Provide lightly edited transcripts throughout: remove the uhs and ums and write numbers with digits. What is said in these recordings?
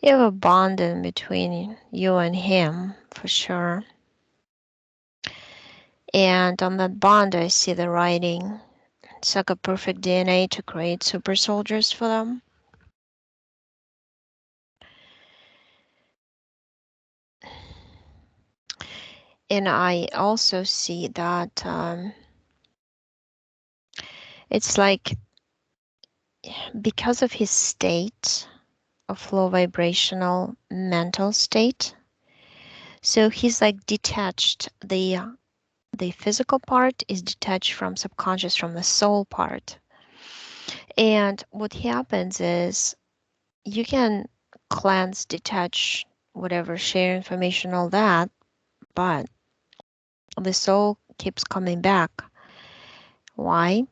You have a bond in between you and him, for sure. And on that bond, I see the writing. It's like a perfect DNA to create super soldiers for them. And I also see that it's like because of his state of low vibrational mental state, so he's like detached. The physical part is detached from subconscious, from the soul part. And what happens is you can cleanse, detach, whatever, share information, all that, but the soul keeps coming back. Why?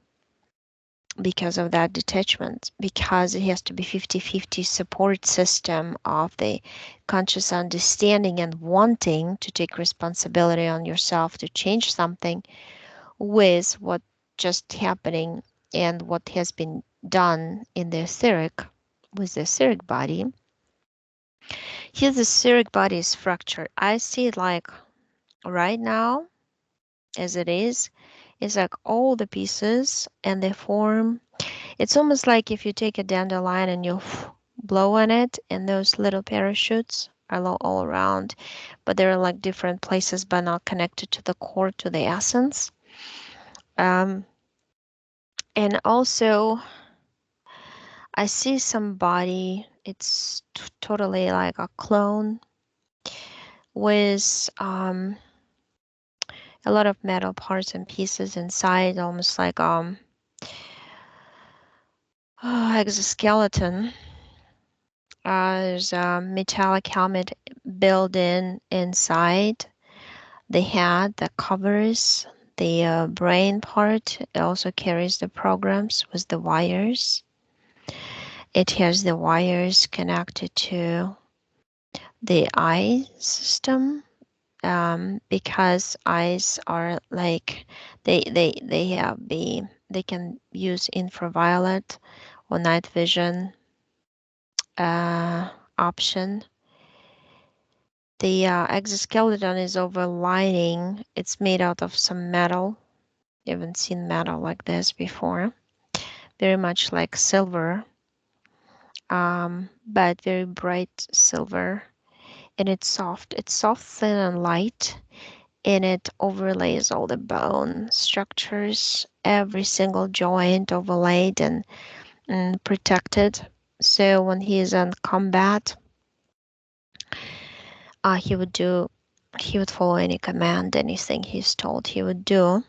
Because of that detachment, because it has to be 50-50 support system of the conscious understanding and wanting to take responsibility on yourself to change something with what just happening and what has been done in the etheric, with the etheric body. Here the etheric body is fractured. I see it like right now as it is. It's like all the pieces and they form. It's almost like if you take a dandelion and you blow on it, and those little parachutes are all around, but they're like different places, but not connected to the core, to the essence. And also, I see somebody. It's totally like a clone with a lot of metal parts and pieces inside, almost like exoskeleton. There's a metallic helmet built in inside the head that covers the brain part. It also carries the programs with the wires. It has the wires connected to the eye system, because eyes are like they have they can use infraviolet or night vision option. The exoskeleton is overlining. It's made out of some metal. You haven't seen metal like this before. Very much like silver, but very bright silver. And it's soft. It's soft, thin, and light. And it overlays all the bone structures, every single joint overlaid and protected. So when he is in combat, he would follow any command, anything he's told he would do.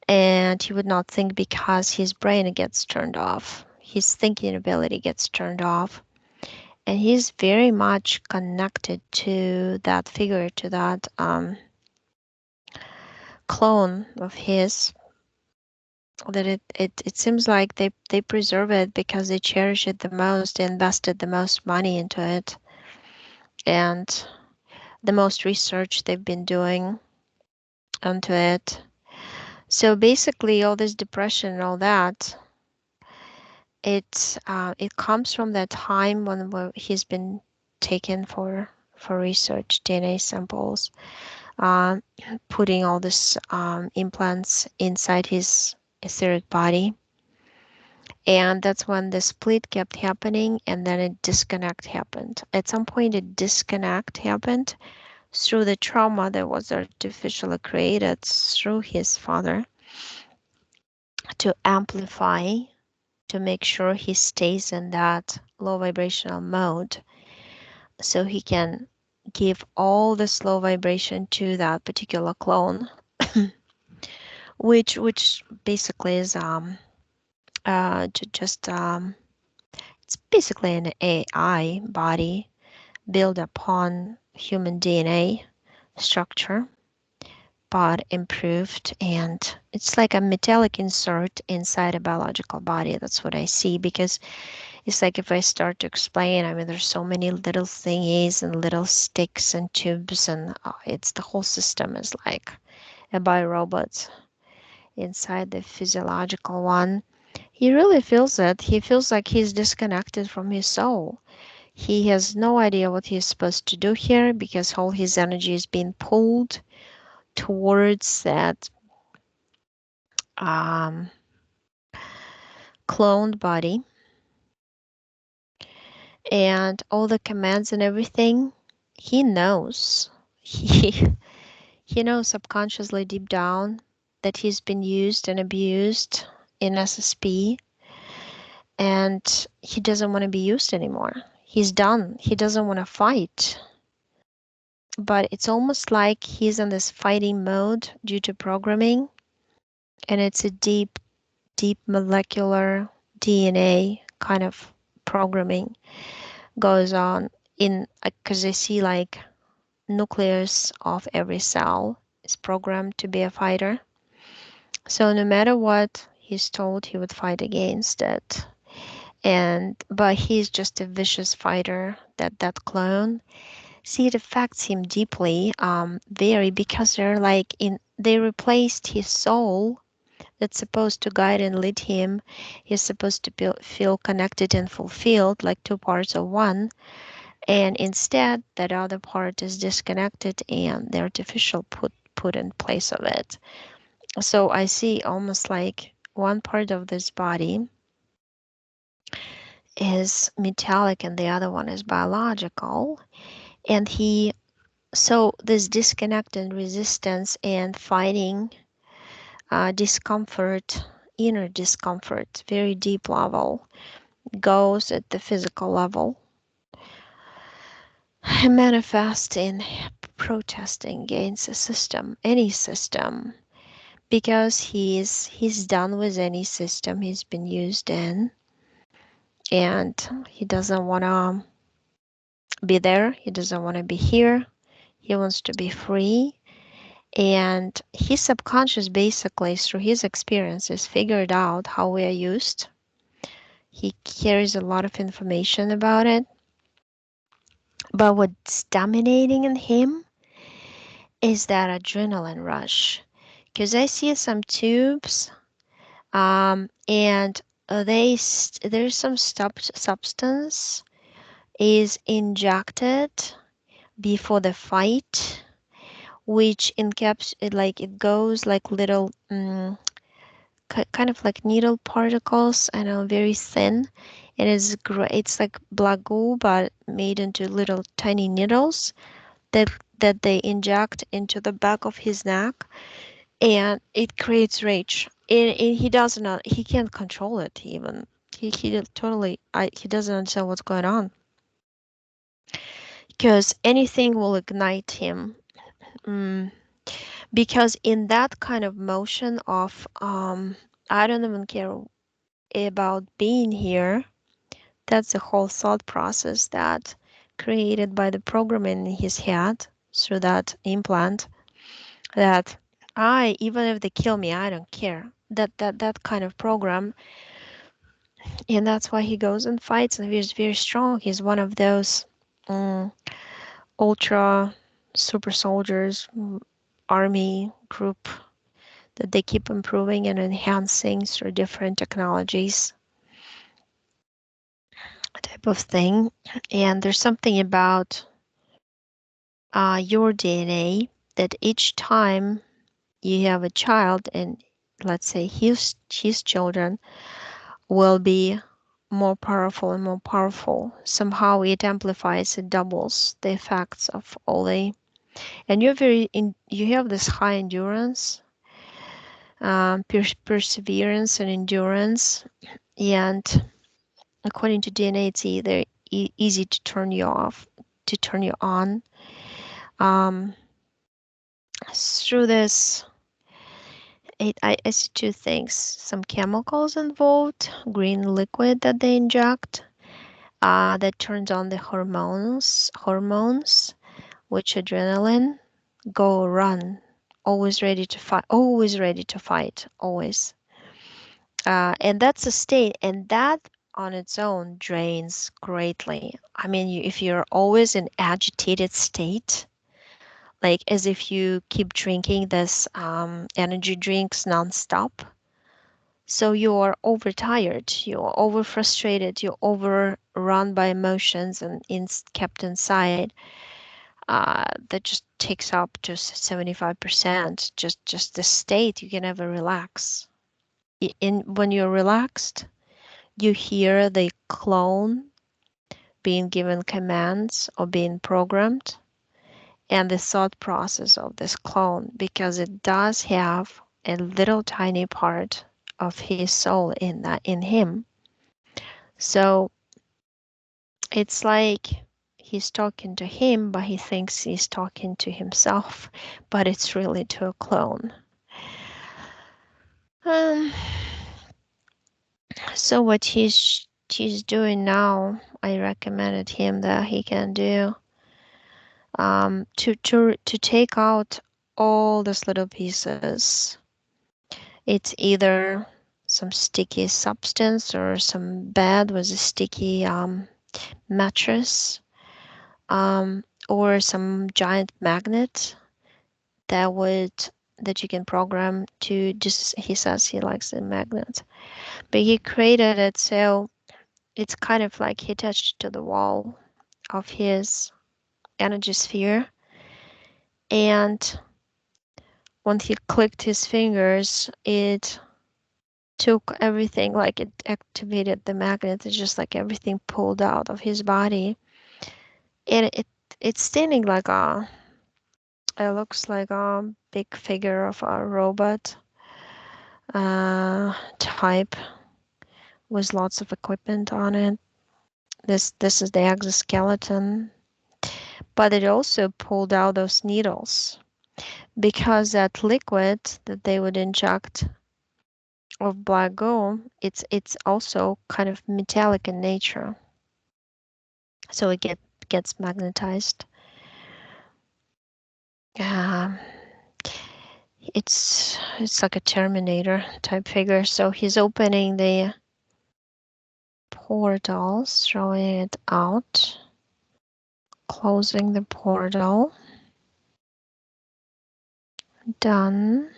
And he would not think because his brain gets turned off. His thinking ability gets turned off. And he's very much connected to that figure, to that clone of his, that it seems like they preserve it because they cherish it the most, they invested the most money into it, and the most research they've been doing onto it. So basically all this depression and all that, it comes from that time when he's been taken for research, DNA samples, uh, putting all this implants inside his etheric body. And that's when the split kept happening, and then a disconnect happened. At some point, a disconnect happened through the trauma that was artificially created through his father to amplify, to make sure he stays in that low vibrational mode so he can give all this low vibration to that particular clone, which basically is just it's basically an AI body built upon human DNA structure, but improved, and it's like a metallic insert inside a biological body. That's what I see, because it's like if I start to explain, I mean, there's so many little thingies and little sticks and tubes, and it's the whole system is like a biorobot inside the physiological one. He really feels it. He feels like he's disconnected from his soul. He has no idea what he's supposed to do here because all his energy is being pulled towards that um, cloned body, and all the commands and everything. He knows. He he knows subconsciously deep down that he's been used and abused in SSP, and he doesn't want to be used anymore. He's done. He doesn't want to fight. But it's almost like he's in this fighting mode due to programming, and it's a deep, deep molecular DNA kind of programming goes on in, because I see like nucleus of every cell is programmed to be a fighter. So no matter what he's told, he would fight against it. But he's just a vicious fighter, that clone. See, it affects him deeply, very, because they replaced his soul that's supposed to guide and lead him. He's supposed to feel connected and fulfilled, like two parts of one. And instead, that other part is disconnected and the artificial put in place of it. So I see almost like one part of this body is metallic and the other one is biological. And so this disconnect and resistance and fighting, discomfort, inner discomfort, very deep level, goes at the physical level, manifest in protesting against a system, any system, because he's done with any system he's been used in, and he doesn't want to be there. He doesn't want to be here. He wants to be free. And his subconscious, basically, through his experiences, figured out how we are used. He carries a lot of information about it. But what's dominating in him is that adrenaline rush. Because I see some tubes, and there's some substance is injected before the fight, which it goes like little kind of like needle particles, I know, very thin. It's like black goo, but made into little tiny needles that they inject into the back of his neck, and it creates rage. And he can't control it even. He doesn't understand what's going on, because anything will ignite him. Because in that kind of motion of I don't even care about being here, that's the whole thought process that created by the programming in his head through that implant, that even if they kill me, I don't care. That kind of program. And that's why he goes and fights, and he's very strong. He's one of those ultra super soldiers, army group that they keep improving and enhancing through different technologies type of thing. And there's something about your DNA that each time you have a child, and let's say his children will be more powerful and more powerful, somehow it amplifies, it doubles the effects of all and you have this high endurance, perseverance and endurance, and according to DNA, it's either easy to turn you off, to turn you on. Through this, I see two things: some chemicals involved, green liquid that they inject, that turns on the hormones, which adrenaline, go run, always ready to fight, always. And that's a state, and that on its own drains greatly. I mean, if you're always in agitated state, like as if you keep drinking this energy drinks nonstop, So you're overtired, you're over frustrated, you're overrun by emotions and kept inside. That just takes up to 75%. Just the state, you can never relax. When you're relaxed, you hear the clone being given commands or being programmed, and the thought process of this clone, because it does have a little tiny part of his soul in him. So it's like he's talking to him, but he thinks he's talking to himself, but it's really to a clone. Um, so what he's doing now, I recommended him that he can do to take out all these little pieces. It's either some sticky substance or some bed with a sticky mattress, or some giant magnet that you can program to just, he says he likes the magnet, but he created it so it's kind of like he attached to the wall of his energy sphere, and when he clicked his fingers, it took everything, like it activated the magnet. It's just like everything pulled out of his body, and it's standing like it looks like a big figure of a robot type with lots of equipment on it. This is the exoskeleton, but it also pulled out those needles because that liquid that they would inject of black gold, it's also kind of metallic in nature, so it gets magnetized. Um, it's like a Terminator type figure. So he's opening the portals, throwing it out, closing the portal. Done.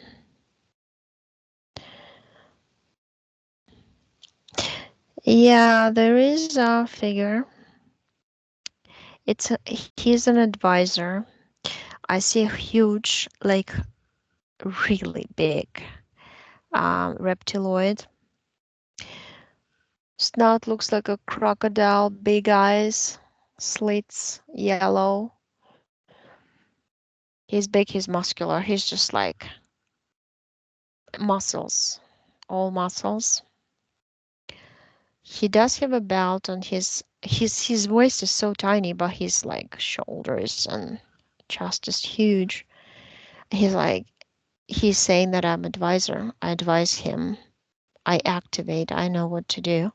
Yeah, there is a figure. He's an advisor. I see a huge, like really big reptiloid. Snout looks like a crocodile, big eyes, slits, yellow. He's big, he's muscular, he's just like muscles, all muscles. He does have a belt on his waist is so tiny, but his like shoulders and chest is huge. He's saying that I'm advisor. I advise him. I activate. I know what to do.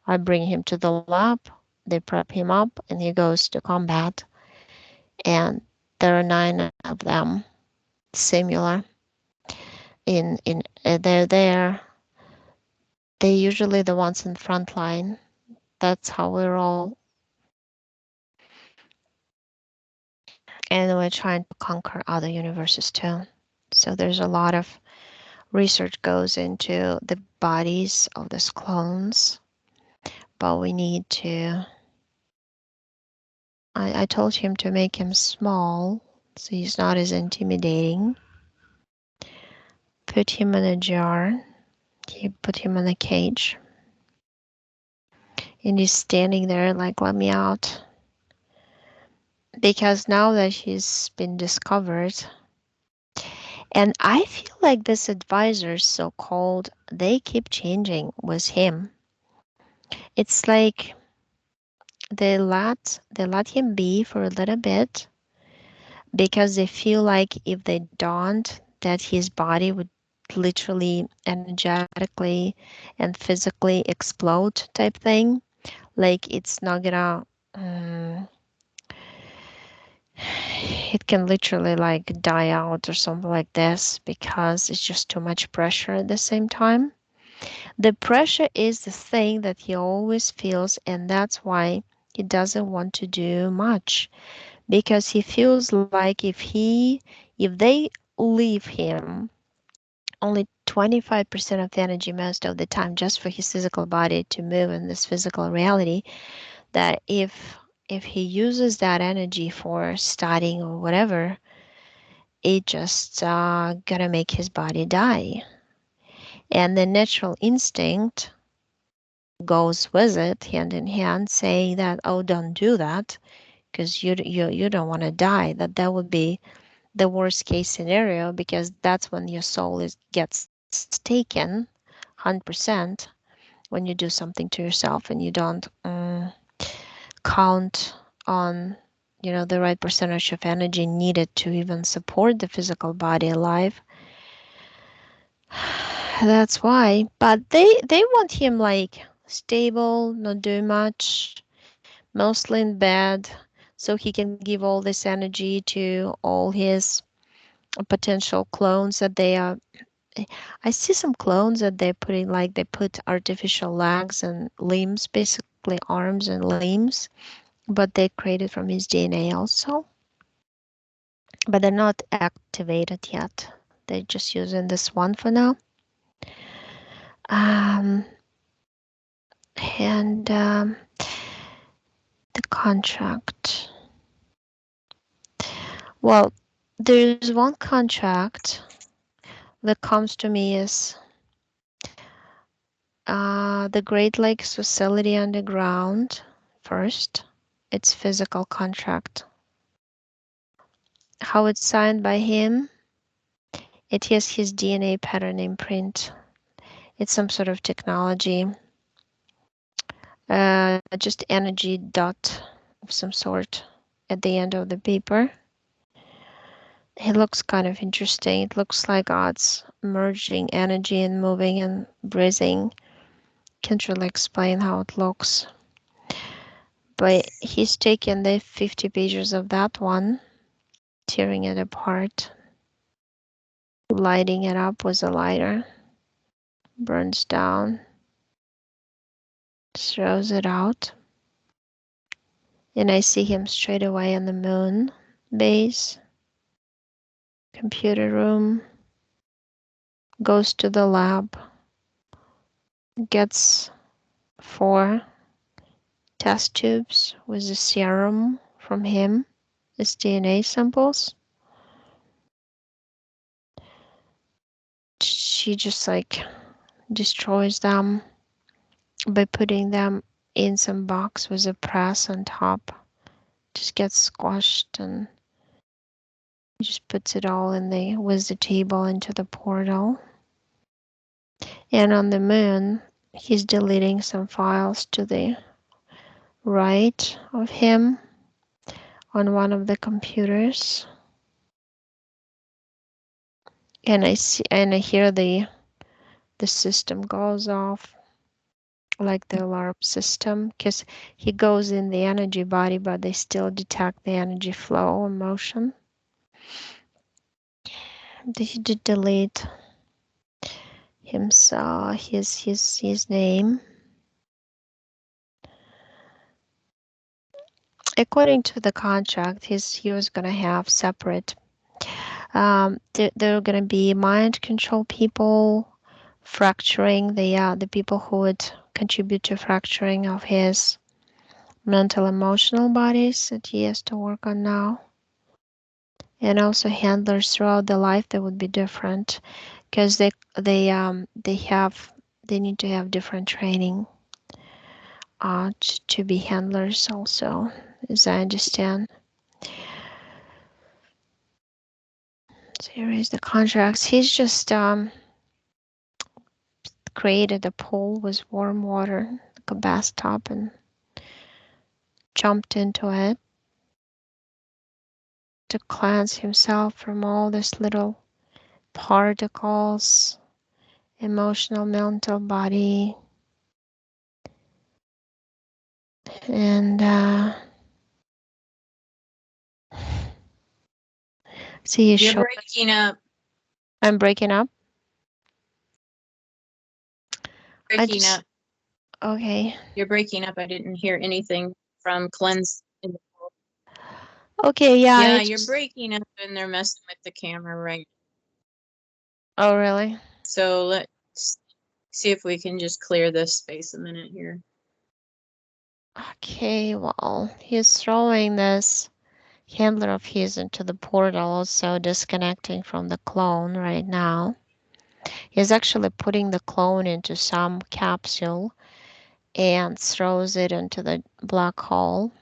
I bring him to the lab. They prep him up, and he goes to combat. And there are 9 of them, similar. They're there. They're usually the ones in front line. That's how we're all. And we're trying to conquer other universes too. So there's a lot of research goes into the bodies of these clones, but we need to. I told him to make him small, so he's not as intimidating. Put him in a jar. He put him in a cage. And he's standing there like, let me out. Because now that he's been discovered, and I feel like this advisors, so-called, they keep changing with him. It's like they let him be for a little bit because they feel like if they don't, that his body would literally energetically and physically explode type thing. Like it's not gonna it can literally like die out or something like this because it's just too much pressure at the same time. The pressure is the thing that he always feels, and that's why he doesn't want to do much, because he feels like if they leave him only 25% of the energy most of the time just for his physical body to move in this physical reality, that if he uses that energy for studying or whatever, it just gonna make his body die. And the natural instinct goes with it hand in hand, saying that, oh, don't do that because you don't want to die. That would be the worst case scenario, because that's when your soul gets taken 100% when you do something to yourself and you don't count on the right percentage of energy needed to even support the physical body alive. That's why. But they want him like stable, not doing much, mostly in bed, so he can give all this energy to all his potential clones that they are. I see some clones that they're putting, like they put artificial legs and limbs, basically arms and limbs, but they created from his DNA also. But they're not activated yet. They're just using this one for now. Um, and the contract. Well, there's one contract that comes to me is the Great Lakes facility underground first. It's physical contract. How it's signed by him, it has his DNA pattern imprint. It's some sort of technology, just energy dot of some sort at the end of the paper. It looks kind of interesting. It looks like it's merging energy and moving and breathing. Can't really explain how it looks. But he's taken the 50 pages of that one, tearing it apart, lighting it up with a lighter, burns down, throws it out. And I see him straight away on the moon base, computer room, goes to the lab, gets 4 test tubes with the serum from him, his DNA samples. She just like destroys them by putting them in some box with a press on top. Just gets squashed and just puts it all in with the table into the portal. And on the moon, he's deleting some files to the right of him on one of the computers. And I hear the system goes off, like the alarm system, because he goes in the energy body, but they still detect the energy flow and motion. He did delete himself, his name. According to the contract, he was gonna have separate. There are gonna be mind control people, fracturing the people who would contribute to fracturing of his mental emotional bodies that he has to work on now, and also handlers throughout the life that would be different, because they need to have different training to be handlers also, as I understand. So here is the contracts. He's just created a pool with warm water, like a bathtub, and jumped into it to cleanse himself from all these little particles, emotional, mental body. And see, you're breaking up. I'm breaking up. Breaking up. Okay. You're breaking up. I didn't hear anything from cleanse. Okay, yeah. Yeah, you're breaking up and they're messing with the camera right. Oh, really? So let's see if we can just clear this space a minute here. Okay, well, he's throwing this handler of his into the portal, also disconnecting from the clone right now. He's actually putting the clone into some capsule and throws it into the black hole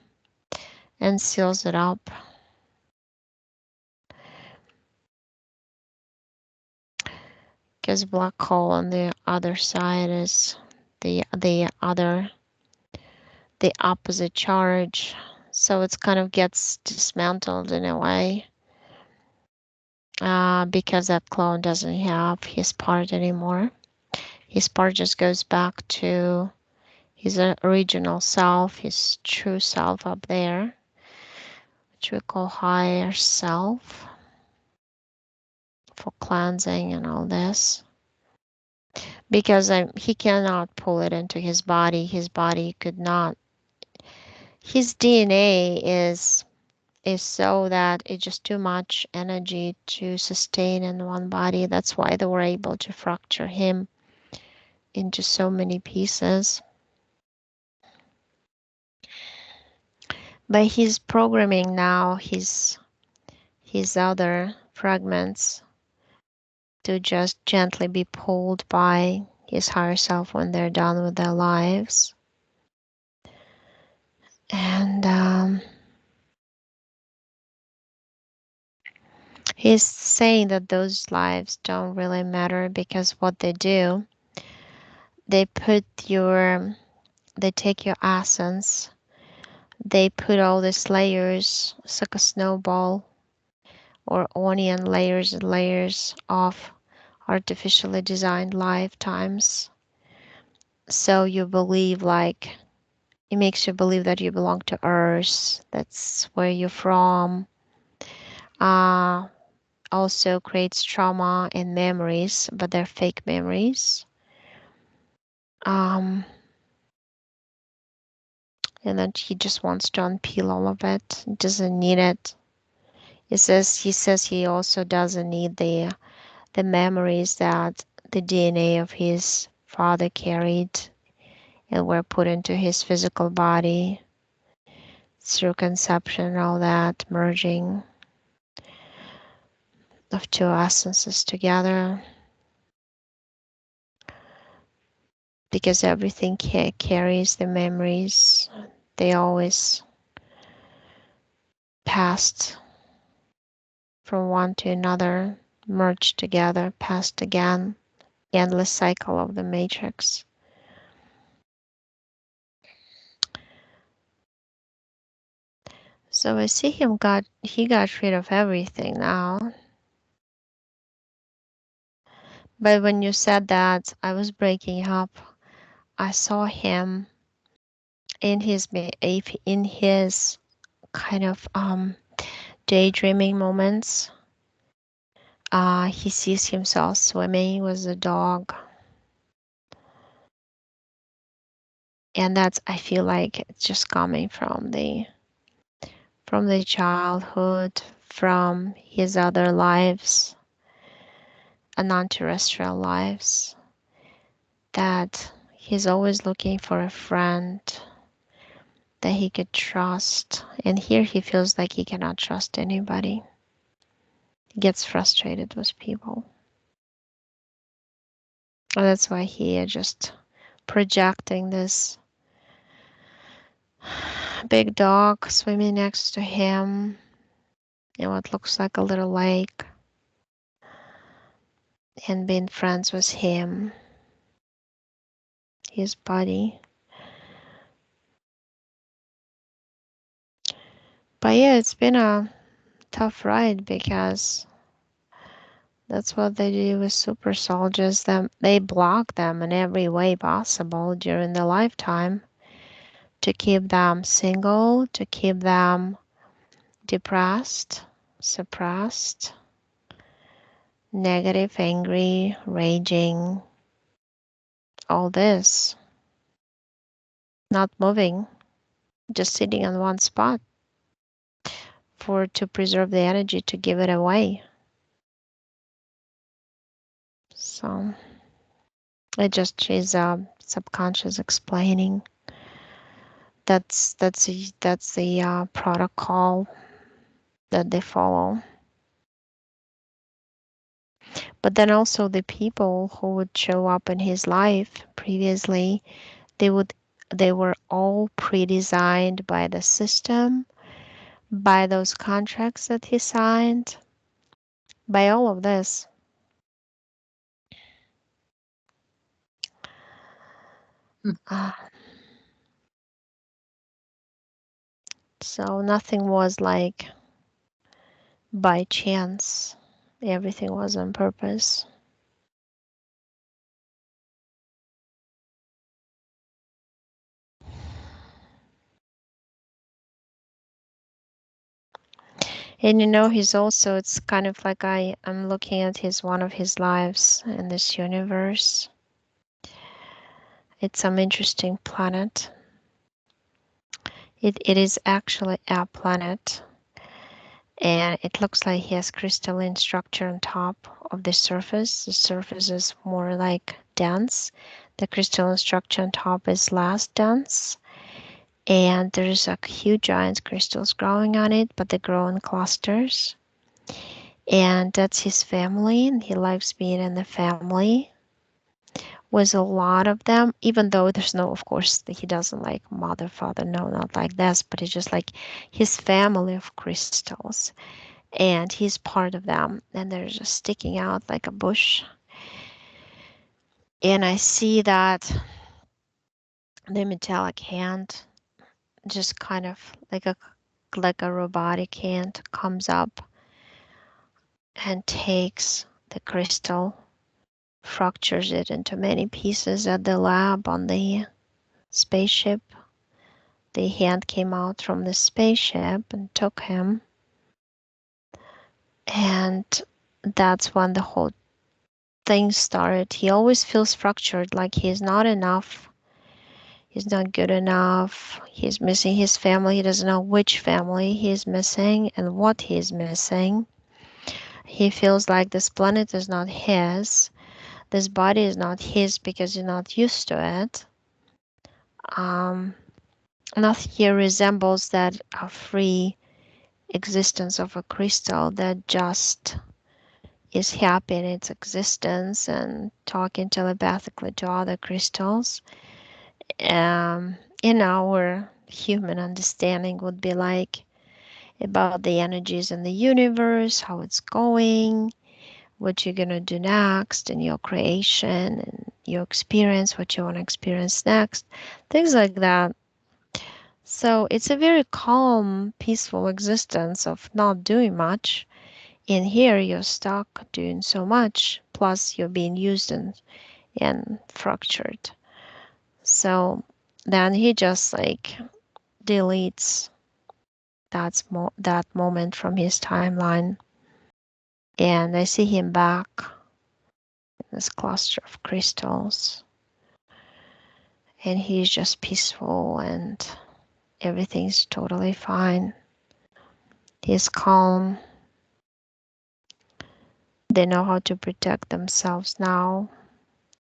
and seals it up. Because black hole on the other side is the opposite charge, so it's kind of gets dismantled in a way, because that clone doesn't have his part anymore. His part just goes back to his original self, his true self up there, which we call higher self, for cleansing and all this. Because he cannot pull it into his body. His body could not. His DNA is so that it's just too much energy to sustain in one body. That's why they were able to fracture him into so many pieces. But he's programming now his other fragments to just gently be pulled by his higher self when they're done with their lives. And he's saying that those lives don't really matter, because what they do, they take your essence, they put all these layers, it's like a snowball or onion, layers and layers of artificially designed lifetimes. So you believe, like, it makes you believe that you belong to Earth, that's where you're from. Also creates trauma and memories, but they're fake memories. And then he just wants to unpeel all of it. He doesn't need it. He says he also doesn't need the memories that the DNA of his father carried and were put into his physical body through conception, all that merging of two essences together. Because everything carries the memories. They always passed from one to another, merged together, passed again. Endless cycle of the matrix. So I see he got rid of everything now. But when you said that I was breaking up, I saw him in his kind of daydreaming moments. He sees himself swimming with a dog. And that's, I feel like it's just coming from the childhood, from his other lives, non-terrestrial lives, that he's always looking for a friend that he could trust. And here he feels like he cannot trust anybody. He gets frustrated with people. And that's why he is just projecting this big dog swimming next to him in what looks like a little lake, and being friends with him, his body. But yeah, it's been a tough ride, because that's what they do with super soldiers. They block them in every way possible during their lifetime to keep them single, to keep them depressed, suppressed, negative, angry, raging, all this. Not moving, just sitting on one spot to preserve the energy to give it away. So it just is subconscious explaining. That's the protocol that they follow. But then also the people who would show up in his life previously, they would they were all pre-designed by the system, by those contracts that he signed, by all of this. Hmm. Uh, so nothing was like by chance. Everything was on purpose. And he's also, it's kind of like I'm looking at his one of his lives in this universe. It's some interesting planet. It is actually a planet, and it looks like he has crystalline structure on top of the surface. The surface is more like dense. The crystalline structure on top is less dense. And there's a huge giant crystals growing on it, but they grow in clusters. And that's his family, and he likes being in the family with a lot of them, even though there's no, of course, he doesn't like mother, father, no, not like this, but it's just like his family of crystals. And he's part of them, and they're just sticking out like a bush. And I see that the metallic hand just kind of like a robotic hand comes up and takes the crystal, fractures it into many pieces at the lab on the spaceship. The hand came out from the spaceship and took him. And that's when the whole thing started. He always feels fractured, like he's not enough. He's not good enough. He's missing his family. He doesn't know which family he's missing and what he's missing. He feels like this planet is not his. This body is not his because he's not used to it. Um, Nothing here resembles that free existence of a crystal that just is happy in its existence and talking telepathically to other crystals. In our human understanding would be like about the energies in the universe, how it's going, what you're going to do next in your creation and your experience, what you want to experience next, things like that. So it's a very calm, peaceful existence of not doing much. In here, you're stuck doing so much, plus you're being used and fractured. So then he just like deletes that moment from his timeline, and I see him back in this cluster of crystals, and he's just peaceful and everything's totally fine. He's calm. They know how to protect themselves now,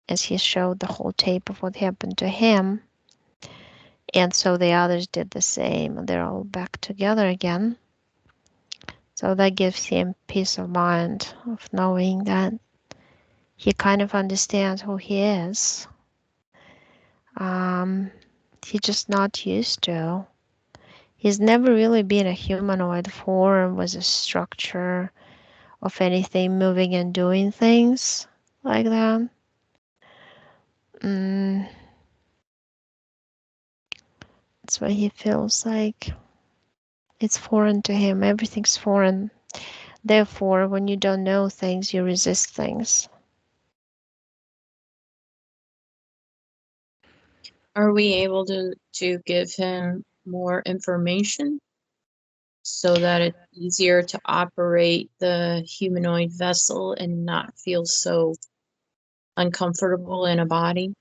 as he showed the whole tape of what happened to him. And so the others did the same. They're all back together again. So that gives him peace of mind of knowing that he kind of understands who he is. Um, he's just not used to. He's never really been a humanoid form with a structure of anything moving and doing things like that. Mm, that's why he feels like it's foreign to him. Everything's foreign. Therefore, when you don't know things, you resist things. Are we able to give him more information so that it's easier to operate the humanoid vessel and not feel so uncomfortable in a body?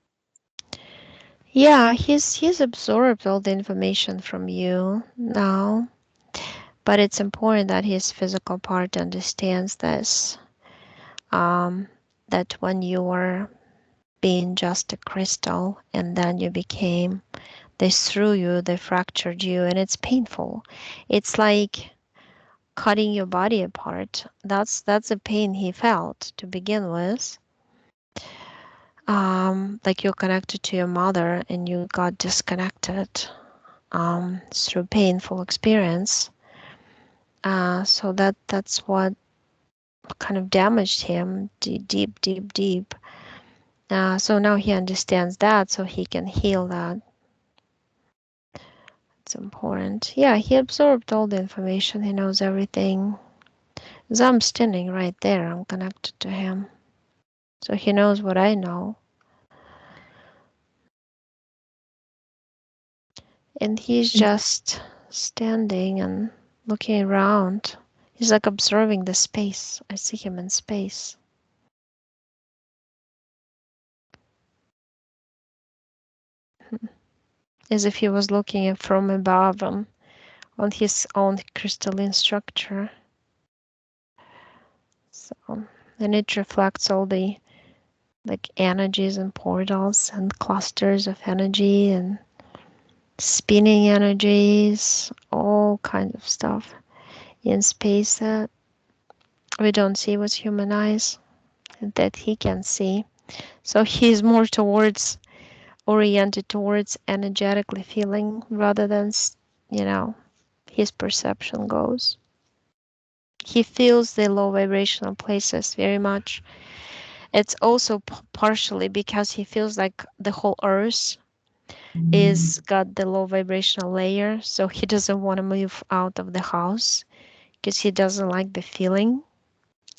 Yeah, he's absorbed all the information from you now, but it's important that his physical part understands this. Um, that when you were being just a crystal and then you became, they threw you, they fractured you, and it's painful. It's like cutting your body apart. That's a pain he felt to begin with. Like you're connected to your mother and you got disconnected through painful experience. So that's what kind of damaged him deep, deep, deep, deep. So now he understands that, so he can heal that. It's important. Yeah, he absorbed all the information. He knows everything. As I'm standing right there, I'm connected to him. So he knows what I know. And he's just standing and looking around. He's like observing the space. I see him in space. As if he was looking from above on his own crystalline structure. So, and it reflects all the like energies and portals and clusters of energy and spinning energies, all kinds of stuff in space that we don't see with human eyes, that he can see. So he's more towards oriented towards energetically feeling rather than, you know, his perception goes. He feels the low vibrational places very much. It's also partially because he feels like the whole earth is got the low vibrational layer, so he doesn't want to move out of the house because he doesn't like the feeling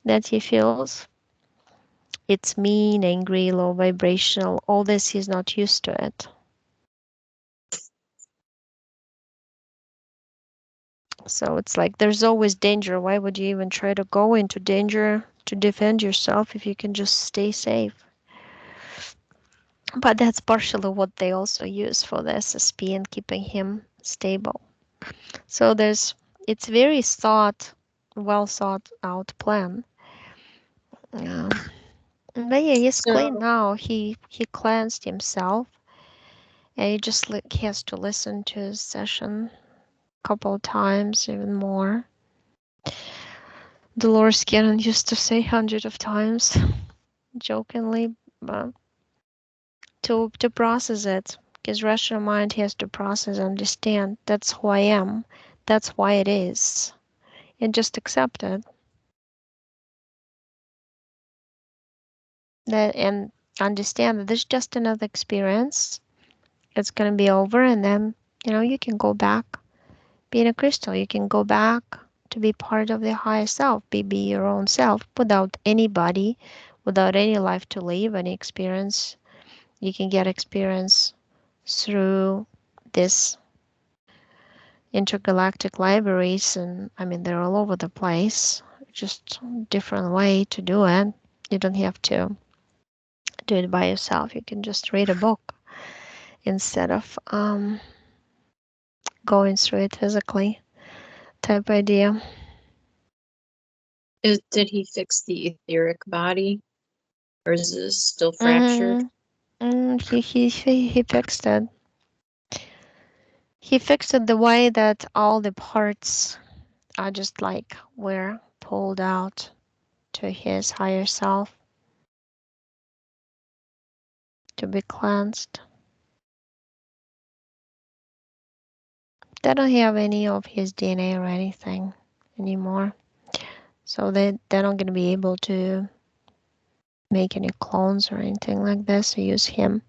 that he feels. It's mean, angry, low vibrational, all this, he's not used to it. So it's like there's always danger. Why would you even try to go into danger to defend yourself if you can just stay safe? But that's partially what they also use for the SSP and keeping him stable. So it's very well thought out plan. Yeah. But yeah, he's clean So, now. He cleansed himself, and he just he has to listen to his session a couple of times, even more. Dolores Cannon used to say hundreds of times, jokingly, but to process it, because rational mind has to process, understand that's who I am, that's why it is, and just accept it. That and understand that this is just another experience. It's gonna be over, and then you can go back being a crystal. You can go back to be part of the higher self, be your own self, without anybody, without any life to live, any experience. You can get experience through this intergalactic libraries, and I mean they're all over the place. Just different way to do it. You don't have to do it by yourself. You can just read a book instead of going through it physically type idea. did he fix the etheric body, or is it still fractured? Mm-hmm. He fixed it. He fixed it the way that all the parts are just like were pulled out to his higher self to be cleansed. They don't have any of his DNA or anything anymore. So they're not gonna be able to make any clones or anything like this or use him.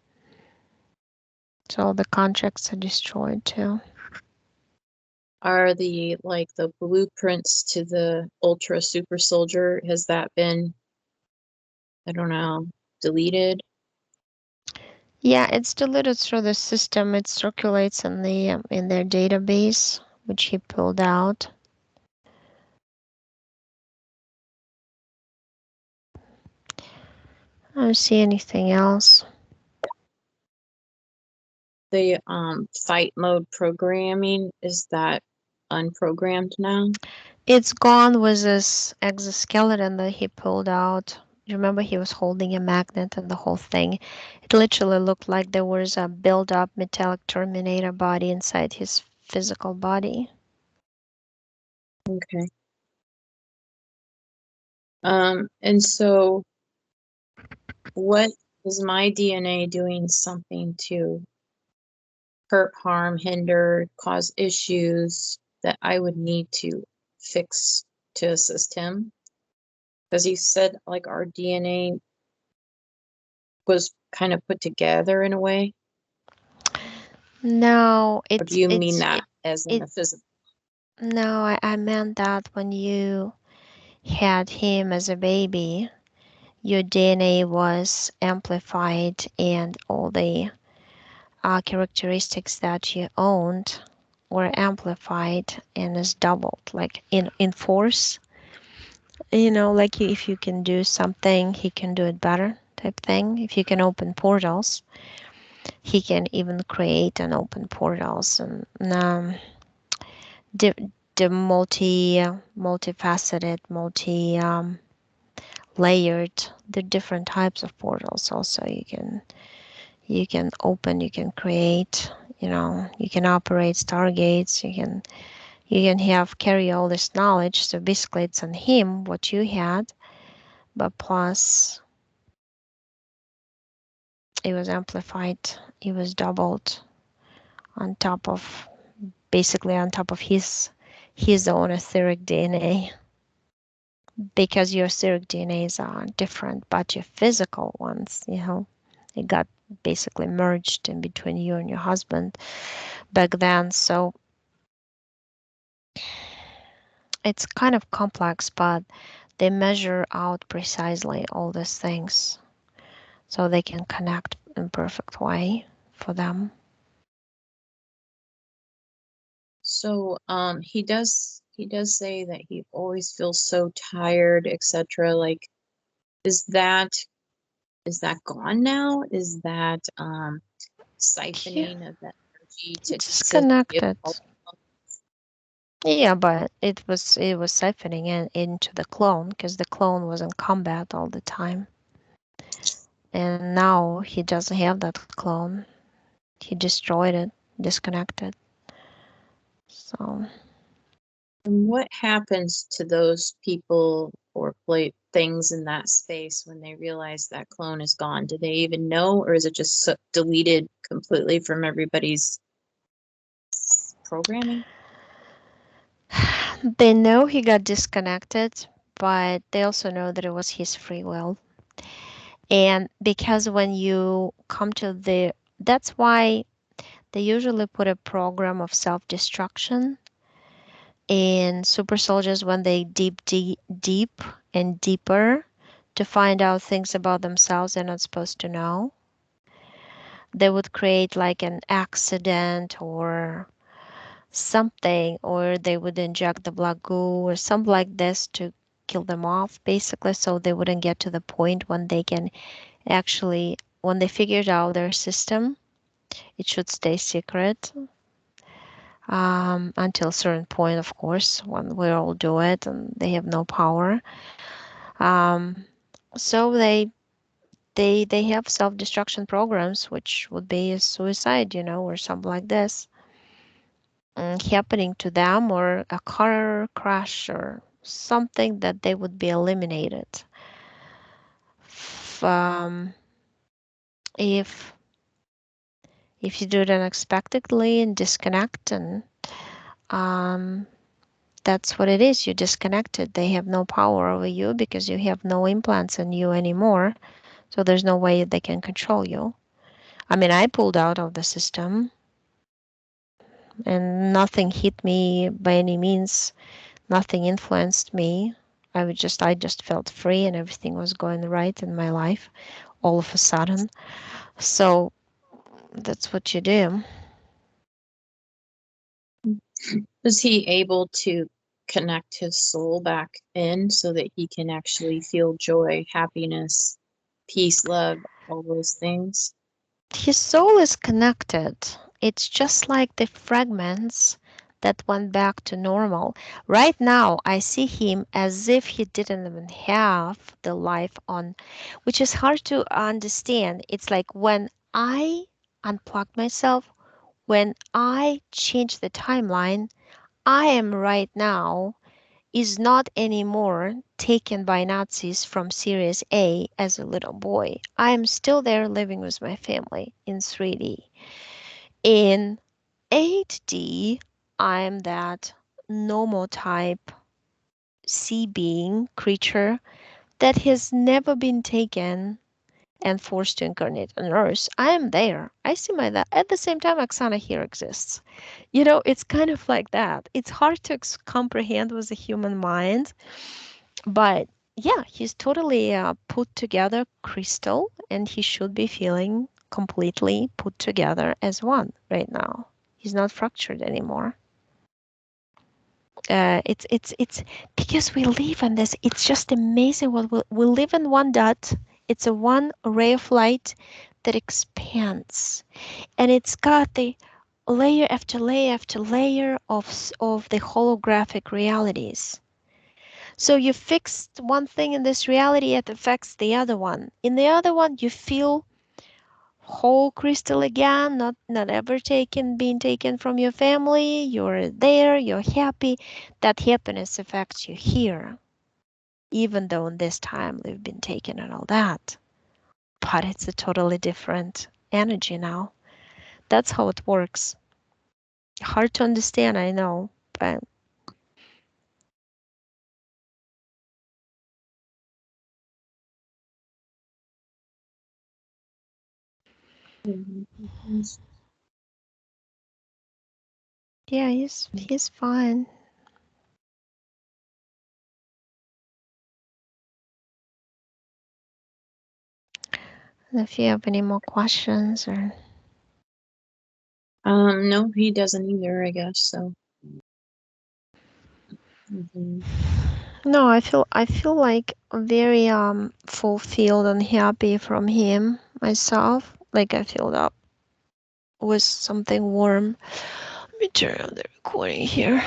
So the contracts are destroyed too. Are the blueprints to the Ultra Super Soldier, has that been, I don't know, deleted? Yeah, it's deleted through the system. It circulates in their database, which he pulled out. I don't see anything else. The fight mode programming, is that unprogrammed now? It's gone with this exoskeleton that he pulled out. You remember he was holding a magnet and the whole thing. It literally looked like there was a build-up metallic Terminator body inside his physical body. Okay. And so what is my DNA doing something to hurt, harm, hinder, cause issues that I would need to fix to assist him? Because you said like our DNA was kind of put together in a way. No, Or do you mean it's that as in it the physical? no, I meant that when you had him as a baby, your DNA was amplified and all the characteristics that you owned were amplified and is doubled, like in force. Like if you can do something, he can do it better type thing. If you can open portals, he can even create and open portals. And the, the multifaceted, layered, the different types of portals also you can open, you can create, you can operate stargates, you can have carry all this knowledge. So basically it's on him what you had, but plus it was amplified, it was doubled on top of, basically on top of his own etheric DNA, because your etheric DNAs are different, but your physical ones, it got basically merged in between you and your husband back then. So it's kind of complex, but they measure out precisely all these things so they can connect in perfect way for them. So he does say that he always feels so tired, etc. Like, is that is that gone now? Is that Yeah, siphoning of that energy to give disconnected. all? Yeah, but it was siphoning into the clone because the clone was in combat all the time, and now he doesn't have that clone. He destroyed it, disconnected. So And what happens to those people or play things in that space when they realize that clone is gone? Do they even know, or is it just deleted completely from everybody's programming? they know he got disconnected, but they also know that it was his free will. And because when you come to that's why they usually put a program of self-destruction in super soldiers when they deep and deeper to find out things about themselves they're not supposed to know. They would create like an accident or something, or they would inject the black goo or something like this to kill them off, basically, so they wouldn't get to the point when they can actually, when they figured out their system, it should stay secret until a certain point, of course, when we all do it and they have no power. Um, so they have self-destruction programs, which would be a suicide, or something like this, happening to them, or a car crash or something that they would be eliminated. Um, if if you do it unexpectedly and disconnect, and um, that's what it is. You disconnected. They have no power over you because you have no implants in you anymore. So there's no way they can control you. I mean, I pulled out of the system and nothing hit me by any means. Nothing influenced me. I just felt free and everything was going right in my life all of a sudden. So that's what you do. Is he able to connect his soul back in so that he can actually feel joy, happiness, peace, love, all those things? His soul is connected. It's just like the fragments that went back to normal. Right now, I see him as if he didn't even have the life on, which is hard to understand. It's like when I unplug myself, when I change the timeline, I am right now is not anymore taken by Nazis from Series A as a little boy. I am still there living with my family in 3D. In 8D, I'm that nomotype sea being creature that has never been taken and forced to incarnate on Earth. I am there. I see my that. At the same time, Oksana here exists. It's kind of like that. It's hard to comprehend with the human mind, but yeah, he's totally put together crystal, and he should be feeling completely put together as one right now. He's not fractured anymore. It's because we live in this. It's just amazing what we live in one dot. It's a one ray of light that expands, and it's got the layer after layer after layer of the holographic realities. So you fix one thing in this reality, it affects the other one. In the other one, you feel whole crystal again, not ever being taken from your family. You're there, you're happy. That happiness affects you here, even though in this time they've been taken and all that. But it's a totally different energy now. That's how it works. Hard to understand, I know, but yeah, he's fine. If you have any more questions or No, he doesn't either, I guess, so. no, I feel like very fulfilled and happy from him myself. Like I filled up with something warm. Let me turn on the recording here.